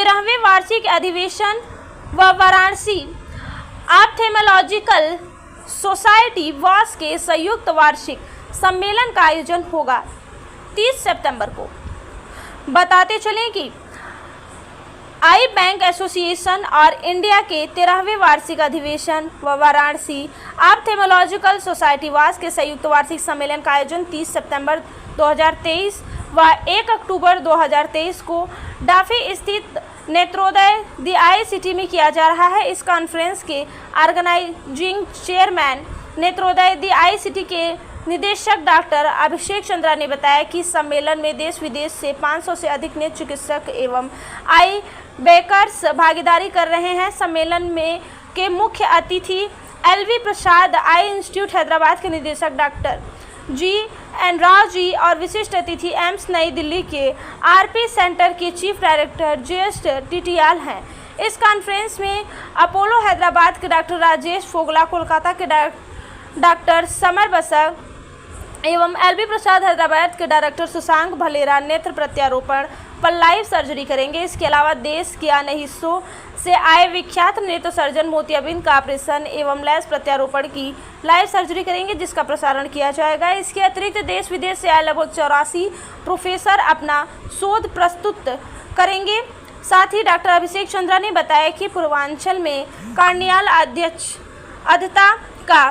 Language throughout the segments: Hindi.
13वें वार्षिक अधिवेशन व वाराणसी ऑप्थेल्मोलॉजिकल सोसाइटी वॉस के संयुक्त वार्षिक सम्मेलन का आयोजन होगा 30 सितंबर को। बताते चलें कि आई बैंक एसोसिएशन और इंडिया के 13वें वार्षिक अधिवेशन व वाराणसी ऑप्थेल्मोलॉजिकल सोसाइटी वास के संयुक्त वार्षिक सम्मेलन का आयोजन 30 सितंबर 2023 व 1 अक्टूबर 2023 को डाफी स्थित नेत्रोदय दी आई सिटी में किया जा रहा है। इस कॉन्फ्रेंस के ऑर्गेनाइजिंग चेयरमैन नेत्रोदय दी आई सिटी के निदेशक डॉक्टर अभिषेक चंद्रा ने बताया कि सम्मेलन में देश विदेश से 500 से अधिक नेत्र चिकित्सक एवं आई बेकर्स भागीदारी कर रहे हैं। सम्मेलन में के मुख्य अतिथि एलवी प्रसाद आई इंस्टीट्यूट हैदराबाद के निदेशक डॉक्टर जी.एन. राव जी और विशिष्ट अतिथि एम्स नई दिल्ली के आरपी सेंटर के चीफ डायरेक्टर जे.एस. टीटीआल हैं। इस कॉन्फ्रेंस में अपोलो हैदराबाद के डॉक्टर राजेश फोगला, कोलकाता के डॉक्टर समर बसक एवं एलबी प्रसाद हैदराबाद के डायरेक्टर सुशांक भलेरा नेत्र प्रत्यारोपण पर लाइव सर्जरी करेंगे। इसके अलावा देश के अन्य हिस्सों से आए विख्यात नेत्र सर्जन मोतियाबिंद का ऑपरेशन एवं लेंस प्रत्यारोपण की लाइव सर्जरी करेंगे, जिसका प्रसारण किया जाएगा। इसके अतिरिक्त देश विदेश से आए लगभग 84 प्रोफेसर अपना शोध प्रस्तुत करेंगे। साथ ही डॉक्टर अभिषेक चंद्रा ने बताया कि पूर्वांचल में कार्नियल अधता का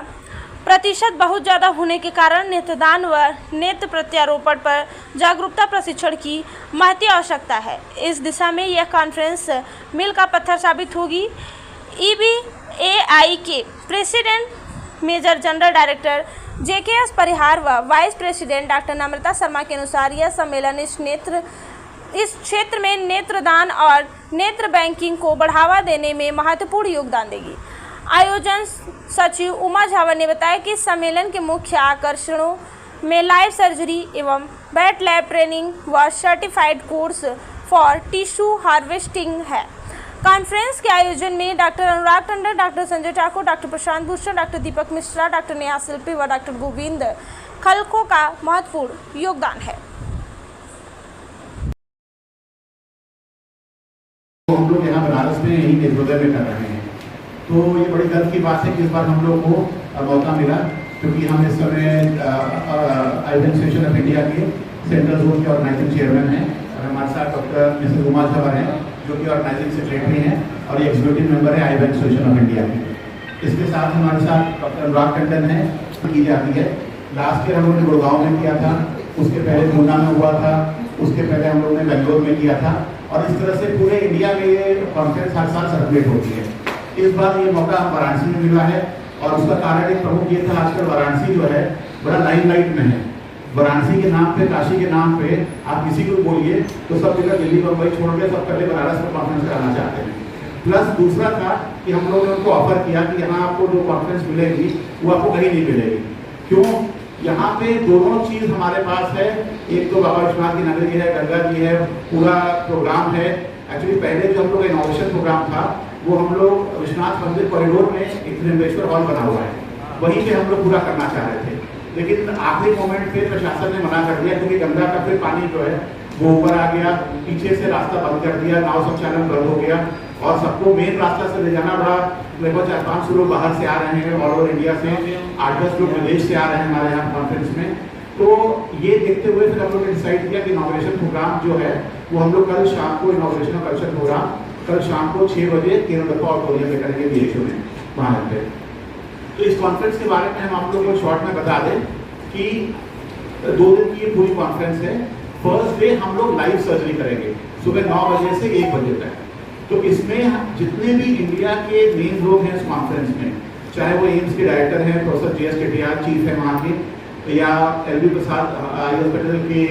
प्रतिशत बहुत ज़्यादा होने के कारण नेत्रदान व नेत्र प्रत्यारोपण पर जागरूकता प्रशिक्षण की महती आवश्यकता है। इस दिशा में यह कॉन्फ्रेंस मील का पत्थर साबित होगी। ईबीएआई के president major general director JKS Parihar व vice president doctor Namrata Sharma के अनुसार यह सम्मेलन इस क्षेत्र में नेत्रदान और नेत्र बैंकिंग को बढ़ावा देने में महत्वपूर्ण योगदान देगी। आयोजन सचिव उमा झावर ने बताया कि सम्मेलन के मुख्य आकर्षणों में लाइव सर्जरी एवं वेट लैब ट्रेनिंग व certified course for tissue harvesting है। कॉन्फ्रेंस के आयोजन में डॉक्टर अनुराग Tandon, doctor Sanjay Thakur, doctor Prashant Bhushan, doctor दीपक मिश्रा, डॉक्टर नेहा शिल्पी व डॉक्टर गोविंद खलको का महत्वपूर्ण योगदान है। हम लोग यहाँ बनारस में यही नेत्रोदय में कर रहे हैं, तो ये बड़ी गर्व की बात है कि इस बार हम लोग को मौका मिला, क्योंकि हम इस समय आई बैंक एसोसिएशन ऑफ इंडिया के सेंट्रल जोन के ऑर्गेनाइजिंग चेयरमैन हैं और हमारे साथ डॉक्टर मिसेस उमा झावर हैं जो कि ऑर्गेनाइजिंग सेक्रेटरी हैं और ये एग्जीक्यूटिव मेंबर है आई बैंक एसोसिएशन ऑफ इंडिया के। इसके साथ हमारे साथ डॉक्टर अनुराग टंडन है की जाती है। लास्ट ईयर हम लोगों ने गुड़गांव में किया था, उसके पहले पूना में हुआ था, उसके पहले हम लोगों ने बेंगलोर में किया था और इस तरह से पूरे इंडिया में ये कॉन्फ्रेंस हर साल सर्कुलेट होती है। इस बार ये मौका वाराणसी में मिला है और उसका कारण एक प्रमुख ये था, आजकल वाराणसी जो है बड़ा लाइमलाइट में है। वाराणसी के नाम पे, काशी के नाम पे आप किसी को बोलिए तो सब जगह दिल्ली बम्बई छोड़ के सब पहले बनारस में कॉन्फ्रेंस कराना चाहते हैं। प्लस दूसरा था कि हम लोगों ने उनको ऑफर किया कि यहाँ आपको जो कॉन्फ्रेंस मिलेगी वो आपको कहीं नहीं मिलेगी। क्यों? यहाँ पे दोनों चीज हमारे पास है। एक तो बाबा विश्वनाथ की नगरी है, गंगा जी है, पूरा प्रोग्राम है। एक्चुअली पहले जो हम लोग इनोवेशन प्रोग्राम था वो हम लोग विश्वनाथ मंदिर कॉरिडोर में एक त्रिम्बकेश्वर हॉल बना हुआ है, वहीं पे हम लोग पूरा करना चाह रहे थे, लेकिन आखिरी मोमेंट पे प्रशासन ने मना कर दिया क्योंकि गंगा का फिर पानी जो है वो ऊपर आ गया, पीछे से रास्ता बंद कर दिया, नाव संचालन बंद हो गया और सबको मेन रास्ता से ले जाना बड़ा। लगभग 400-500 लोग बाहर से आ रहे हैं, ऑल ओवर इंडिया से 8-10 लोग विदेश से आ रहे हैं हमारे यहाँ कॉन्फ्रेंस में। तो ये देखते हुए फिर हम लोग ने डिसाइड किया कि इनॉग्रेशन प्रोग्राम जो है वो हम लोग कल शाम को इनॉग्रेशन और कल्चर प्रोग्राम कल शाम को 6 बजे केरल ऑडिटोरियम में करेंगे बीएचओ में वहाँ पे। तो इस कॉन्फ्रेंस के बारे में हम आप लोगों को शॉर्ट में बता दें कि 2 दिन की ये पूरी कॉन्फ्रेंस है। फर्स्ट डे हम लोग लाइव सर्जरी करेंगे सुबह 9 बजे से 1 बजे तक। तो इसमें जितने भी इंडिया के मेन लोग हैं इस कॉन्फ्रेंस में, चाहे वो एम्स के डायरेक्टर हैं प्रोफेसर जे.एस. टीटीआर चीफ है वहाँ के, या एलबी प्रसाद आई हॉस्पिटल के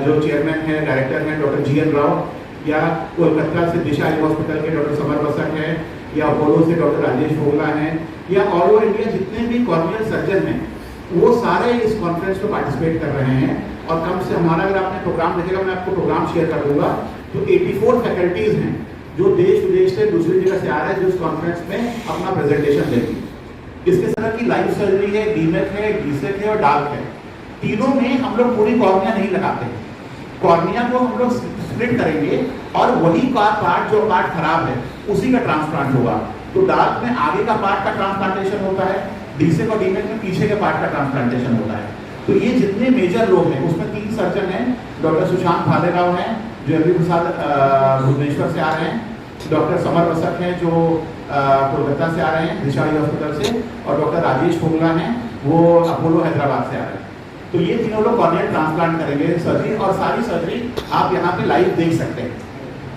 जो चेयरमैन हैं डायरेक्टर हैं डॉक्टर जी.एन. राव, या कोलकाता से दिशा आई हॉस्पिटल के डॉक्टर समर बसक हैं, या अपोलो से डॉक्टर राजेश फोगला हैं, या ऑल ओवर इंडिया जितने भी कॉर्नियल सर्जन हैं वो सारे इस कॉन्फ्रेंस में पार्टिसिपेट कर रहे हैं। और कम से हमारा अगर आपने प्रोग्राम देखेगा, मैं आपको प्रोग्राम शेयर कर दूंगा, तो 84 फैकल्टीज हैं जो देश विदेश से दूसरी जगह से आ रहे हैं जो इस कॉन्फ्रेंस में अपना प्रेजेंटेशन देंगे। इसके तरह की लाइव सर्जरी है, डीमेक है, डीसेक है और डार्क है। तीनों में हम लोग पूरी कॉर्निया नहीं लगाते। कॉर्निया को हम लोग स्प्लिट करेंगे और वही पार्ट जो पार्ट खराब है उसी का ट्रांसप्लांट होगा। तो दांत में आगे का पार्ट का ट्रांसप्लांटेशन होता है, डीसेक और डीमेक में पीछे के पार्ट का ट्रांसप्लांटेशन होता है। तो ये जितने मेजर लोग हैं उसमें 3 सर्जन हैं, डॉक्टर सुशांत भालेराव हैं जो एमबी प्रसाद भुवनेश्वर से आ रहे हैं, डॉक्टर समर बसक हैं जो कोलकाता से आ रहे हैं दिशाड़ी हॉस्पिटल से, और डॉक्टर राजेश फोगला हैं वो अपोलो हैदराबाद से आ रहे हैं। तो ये तीनों लोग कॉर्नियल ट्रांसप्लांट करेंगे सर्जरी, और सारी सर्जरी आप यहाँ पे लाइव देख सकते हैं।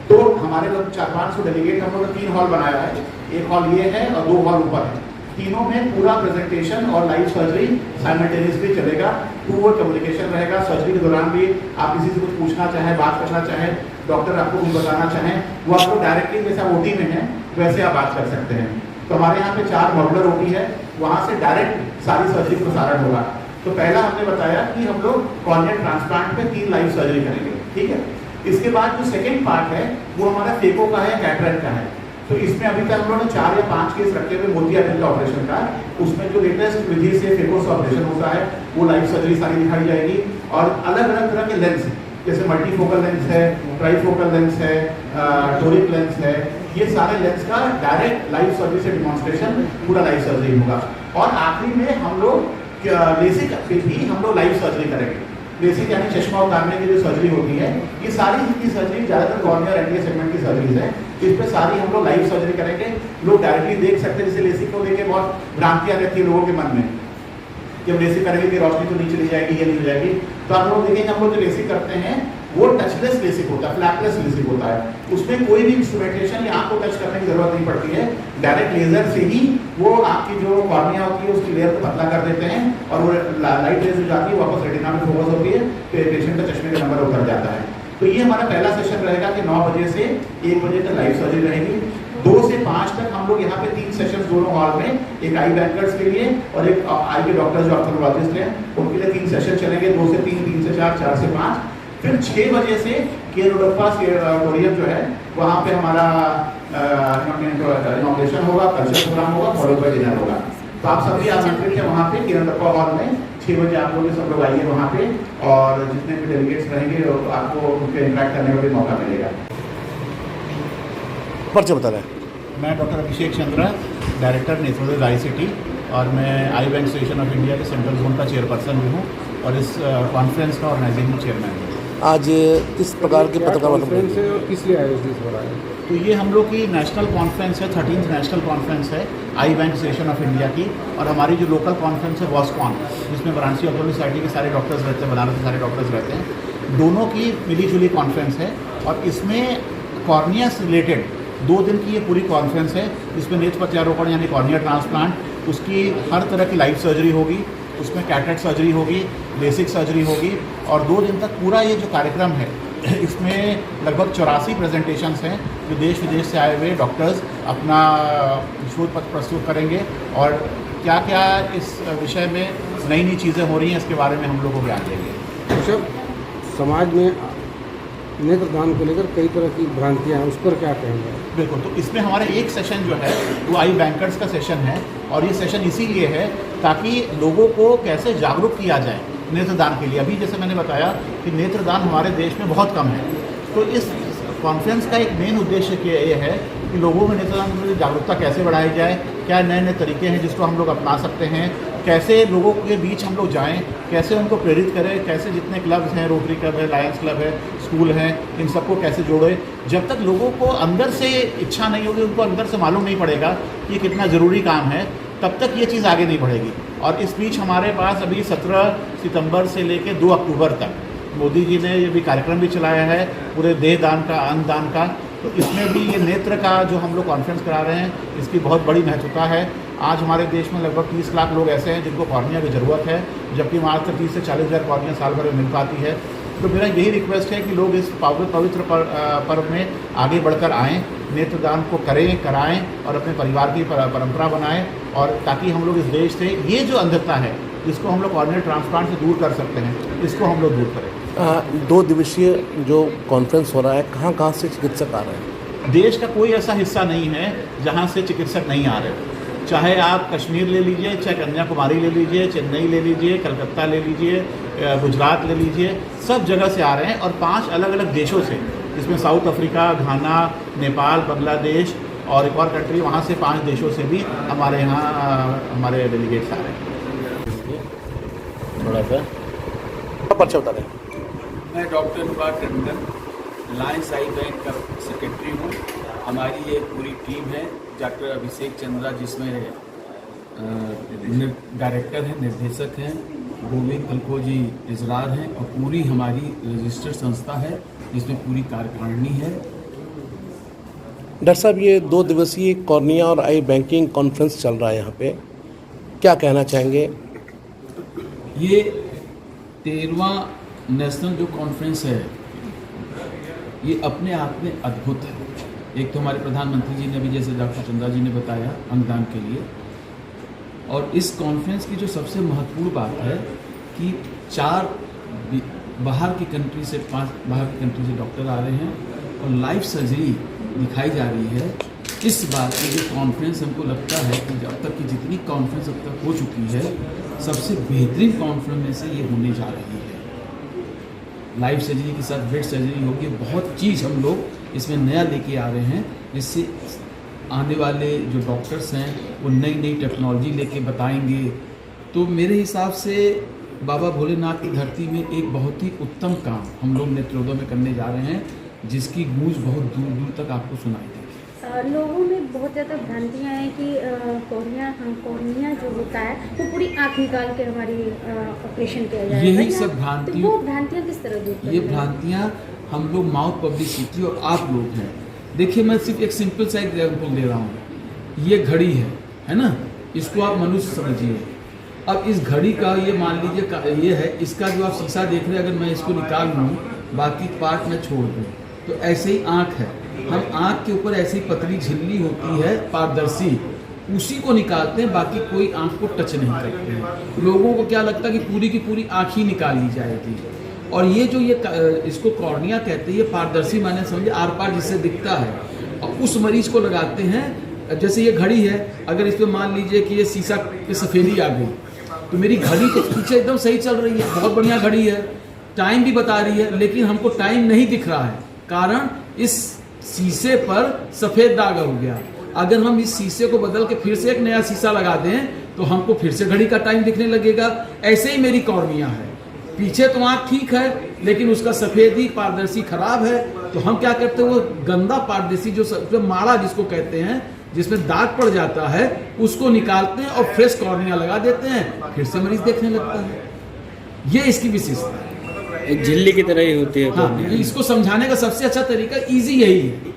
तो हमारे लोग 400-500 डेलीगेट हम लोग 3 हॉल बनाया है, एक हॉल ये है और 2 हॉल ऊपर है। तीनों में पूरा प्रेजेंटेशन और लाइव सर्जरी साइमल्टेनियसली चलेगा, 2 वे कम्युनिकेशन रहेगा। सर्जरी के दौरान भी आप किसी से कुछ पूछना चाहें, बात करना चाहें, डॉक्टर आपको कुछ बताना चाहें, वो आपको डायरेक्टली जैसे आप ओटी में हैं वैसे आप बात कर सकते हैं। तो हमारे यहाँ पे 4 मॉड्यूलर ओटी है, वहाँ से डायरेक्ट सारी सर्जरी प्रसारण होगा। तो पहला हमने बताया कि हम लोग कॉर्नियल ट्रांसप्लांट पे 3 लाइव सर्जरी करेंगे, ठीक है। इसके बाद जो सेकेंड पार्ट है वो हमारा फेको का है, कैटरेक्ट का है। तो इसमें अभी तक हम लोगों ने 4 या 5 केस रखे हुए मोतियाबिंद का ऑपरेशन का, उसमें जो लेटेस्ट विधि से फेको से ऑपरेशन होता है वो लाइव सर्जरी सारी दिखाई जाएगी। और अलग अलग तरह के लेंस जैसे मल्टीफोकल लेंस है, ट्राईफोकल लेंस है, टोरिक लेंस है, ये सारे लेंस का डायरेक्ट लाइव सर्जरी से डिमॉन्स्ट्रेशन पूरा लाइव सर्जरी होगा। और आखिरी में हम लोग लेसिक पे भी हम लोग लाइव सर्जरी करेंगे। लेसिक यानी चश्मा उतारने की जो सर्जरी होती है, ये सारी जितनी सर्जरी ज़्यादातर कॉर्निया एंटीरियर सेगमेंट की सर्जरीज है, इस पे सारी हम लोग लाइव सर्जरी करेंगे। लोग डायरेक्टली देख सकते हैं, जैसे लेसिक को लेके बहुत भ्रांतियाँ रहती है लोगों के मन में कि हम लेसिक करेंगे कि रोशनी तो नहीं चली जाएगी, ये नहीं हो जाएगी। तो आप लोग देखेंगे हम लोग जो लेसिक करते हैं वो टचलेस लेसिक होता है, फ्लैपलेस लेसिक होता है। उसमें कोई भी इंस्ट्रूमेंटेशन या आँख को टच करने की जरूरत नहीं पड़ती है, डायरेक्ट लेजर से ही वो आपकी जो कॉर्निया होती है उसकी लेयर को पतला कर देते हैं और वो लाइट रेज हो जाती है, वापस रेटिना में फोकस होती है, तो पेशेंट का चश्मे का नंबर उतर जाता है। तो ये हमारा पहला सेशन रहेगा कि 9 बजे से 1 बजे तक लाइव सर्जरी रहेगी। 2 से 5 तक हम लोग यहाँ पे 3 सेशन दोनों हॉल में, एक आई बैंकर्स के लिए और एक आई के डॉक्टर्स जो ऑप्थेल्मोलॉजिस्ट हैं उनके लिए 3 सेशन चलेंगे, 2 से 3, 3 से 4, 4 से 5। फिर 6 बजे से केरोडप्पा ऑडिटोरियम जो है वहाँ पे हमारा इनॉग्रेशन होगा, कल्चर प्रोग्राम होगा, फॉलो बाय डिनर होगा। तो आप सभी आमंत्रित हैं वहाँ पे केरोडप्पा हॉल में 6 बजे आप लोग सब लोग आइए वहाँ पे, और जितने भी डेलीगेट्स रहेंगे आपको उनके इंटरेक्ट करने का भी मौका मिलेगा। परिचय बता रहे हैं। मैं डॉक्टर अभिषेक चंद्रा, डायरेक्टर नेत्रोलॉजी आईसीटी, और मैं आई बैंक एसोसिएशन ऑफ इंडिया के सेंट्रल जोन का चेयरपर्सन भी हूँ और इस कॉन्फ्रेंस का ऑर्गेनाइजिंग चेयरमैन हूँ। आज किस प्रकार की पत्रकार कॉन्फ्रेंस है और किस लिए आयोजित हो रहा है? तो ये हम लोग की नेशनल कॉन्फ्रेंस है, 13th नेशनल कॉन्फ्रेंस है आई बैंक एसोसिएशन ऑफ इंडिया की, और हमारी जो लोकल कॉन्फ्रेंस है वॉस्कॉन, जिसमें वाराणसी ऑर्थोपेडिक सोसाइटी के सारे डॉक्टर्स रहते हैं, बनारस के सारे डॉक्टर्स रहते हैं, दोनों की मिलीजुली कॉन्फ्रेंस है। और इसमें कॉर्निया से रिलेटेड 2 दिन की ये पूरी कॉन्फ्रेंस है, जिसमें नेत्र प्रत्यारोपण यानी कॉर्निया ट्रांसप्लांट, उसकी हर तरह की लाइव सर्जरी होगी, उसमें कैटरेक्ट सर्जरी होगी, लेसिक सर्जरी होगी, और 2 दिन तक पूरा ये जो कार्यक्रम है इसमें लगभग 84 प्रेजेंटेशंस हैं जो देश विदेश से आए हुए डॉक्टर्स अपना शोध पत्र प्रस्तुत करेंगे, और क्या क्या इस विषय में नई नई चीज़ें हो रही हैं इसके बारे में हम लोग को ज्ञान देंगे। अच्छा, समाज में नेत्रदान को लेकर कई तरह की भ्रांतियाँ हैं, उस पर क्या कहेंगे? बिल्कुल, तो इसमें हमारा एक सेशन जो है वो आई बैंकर्स का सेशन है, और ये सेशन इसीलिए है ताकि लोगों को कैसे जागरूक किया जाए नेत्रदान के लिए। अभी जैसे मैंने बताया कि नेत्रदान हमारे देश में बहुत कम है, तो इस कॉन्फ्रेंस का एक मेन उद्देश्य ये है कि लोगों में नेत्रदान के प्रति जागरूकता कैसे बढ़ाई जाए, क्या नए नए तरीके हैं जिसको हम लोग अपना सकते हैं, कैसे लोगों के बीच हम लोग जाएं, कैसे उनको प्रेरित करें, कैसे जितने क्लब्स हैं, रोटरी क्लब है, लायंस क्लब है, स्कूल हैं, इन सबको कैसे जोड़ें। जब तक लोगों को अंदर से इच्छा नहीं होगी, उनको अंदर से मालूम नहीं पड़ेगा कि ये कितना ज़रूरी काम है, तब तक ये चीज़ आगे नहीं बढ़ेगी। और इस बीच हमारे पास अभी 17 सितंबर से लेकर 2 अक्टूबर तक मोदी जी ने ये भी कार्यक्रम भी चलाया है पूरे देह दान का, अन्न दान का। तो इसमें भी ये नेत्र का जो हम लोग कॉन्फ्रेंस करा रहे हैं, इसकी बहुत बड़ी महत्वता है। आज हमारे देश में लगभग 30 लाख लोग ऐसे हैं जिनको कॉर्निया की ज़रूरत है, जबकि मात्र 30 से 40 हज़ार कॉर्निया साल भर में मिल पाती है। तो मेरा यही रिक्वेस्ट है कि लोग इस पवित्र पर्व में आगे बढ़कर आएँ, नेत्रदान को करें, कराएं और अपने परिवार की परंपरा बनाएं, और ताकि हम लोग इस देश से ये जो अंधता है जिसको हम लोग कॉर्नियल ट्रांसप्लांट से दूर कर सकते हैं, इसको हम लोग दूर करें। 2 दिवसीय जो कॉन्फ्रेंस हो रहा है, कहाँ से चिकित्सक आ रहे हैं? देश का कोई ऐसा हिस्सा नहीं है जहाँ से चिकित्सक नहीं आ रहे। चाहे आप कश्मीर ले लीजिए, चाहे कन्याकुमारी ले लीजिए, चेन्नई ले लीजिए, कलकत्ता ले लीजिए, गुजरात ले लीजिए, सब जगह से आ रहे हैं, और 5 अलग अलग देशों से जिसमें साउथ अफ्रीका, घाना, नेपाल, बांग्लादेश और एक और कंट्री, वहाँ से 5 देशों से भी हमारे यहाँ हमारे डेलीगेट्स आ रहे हैं। थोड़ा सा पर्चा बता दें। मैं डॉक्टर अनुराग टंडन, लायंस आई बैंक का सेक्रेटरी हूँ। हमारी ये पूरी टीम है, डॉक्टर अभिषेक चंद्रा जिसमें डायरेक्टर हैं, निर्देशक हैं, गोविंद कलकोजी इजरार हैं, और पूरी हमारी रजिस्टर्ड संस्था है जिसमें पूरी कार्यकारिणी है। डॉक्टर साहब, ये 2 दिवसीय कॉर्निया और आई बैंकिंग कॉन्फ्रेंस चल रहा है यहाँ पे, क्या कहना चाहेंगे? ये 13वां नेशनल जो कॉन्फ्रेंस है ये अपने आप में अद्भुत है। एक तो हमारे प्रधानमंत्री जी ने भी, जैसे डॉक्टर चंद्रा जी ने बताया, अंगदान के लिए, और इस कॉन्फ्रेंस की जो सबसे महत्वपूर्ण बात है कि 4 बाहर की कंट्री से 5 बाहर की कंट्री से डॉक्टर आ रहे हैं और लाइव सर्जरी दिखाई जा रही है। इस बात की जो कॉन्फ्रेंस हमको लगता है कि अब तक की जितनी कॉन्फ्रेंस अब तक हो चुकी है, सबसे बेहतरीन कॉन्फ्रेंस में से ये होने जा रही है। लाइव सर्जरी के साथ ब्रेड सर्जरी होगी, बहुत चीज़ हम लोग इसमें नया लेके आ रहे हैं, जिससे आने वाले जो डॉक्टर्स हैं वो नई नई टेक्नोलॉजी लेके बताएंगे। तो मेरे हिसाब से बाबा भोलेनाथ की धरती में एक बहुत ही उत्तम काम हम लोग नेत्रोदय में करने जा रहे हैं, जिसकी गूंज बहुत दूर दूर तक आपको सुनाई देगी। लोगों में बहुत ज़्यादा भ्रांतियाँ हैं कि कॉर्निया जो होता है वो पूरी आँख निकाल के हमारी ऑपरेशन किया जाएगा। यही सब भ्रांतियाँ, तो वो भ्रांतियाँ किस तरह दूर करेंगे? ये भ्रांतियाँ हम लोग माउथ पब्लिसिटी और आप लोग हैं। देखिए, मैं सिर्फ एक सिंपल सा एग्जाम्पल दे रहा हूँ। ये घड़ी है ना, इसको आप मनुष्य समझिए। अब इस घड़ी का ये मान लीजिए ये है, इसका जो आप शीशा देख रहे हैं, अगर मैं इसको निकाल लूँ, बाकी पार्ट में छोड़ दूँ, तो ऐसे ही आँख है। हम आँख के ऊपर ऐसी पतली झिल्ली होती है पारदर्शी, उसी को निकालते हैं, बाकी कोई आँख को टच नहीं करते हैं। लोगों को क्या लगता है कि पूरी आँख ही निकाल ली जाएगी। और ये जो इसको कॉर्निया कहते हैं, ये पारदर्शी माने समझिए आर पार जिससे दिखता है, और उस मरीज को लगाते हैं। जैसे ये घड़ी है, अगर इस पर मान लीजिए कि ये शीशा पे सफ़ेदी आ गई, तो मेरी घड़ी तो पीछे एकदम सही चल रही है, बहुत बढ़िया घड़ी है, टाइम भी बता रही है, लेकिन हमको टाइम नहीं दिख रहा है, कारण इस शीशे पर सफ़ेद दाग हो गया। अगर हम इस शीशे को बदल के फिर से एक नया शीशा लगा दें तो हमको फिर से घड़ी का टाइम दिखने लगेगा। ऐसे ही मेरी कॉर्निया है, पीछे तो आँख ठीक है, लेकिन उसका सफ़ेदी पारदर्शी खराब है। तो हम क्या करते हैं, वो गंदा पारदर्शी जो माड़ा जिसको कहते हैं, जिसमें दाग पड़ जाता है, उसको निकालते हैं और फ्रेश कॉर्निया लगा देते हैं, फिर से मरीज देखने लगता है। ये इसकी विशेषता है, एक झिल्ली की तरह ही होती है। हाँ, इसको समझाने का सबसे अच्छा तरीका इजी यही है।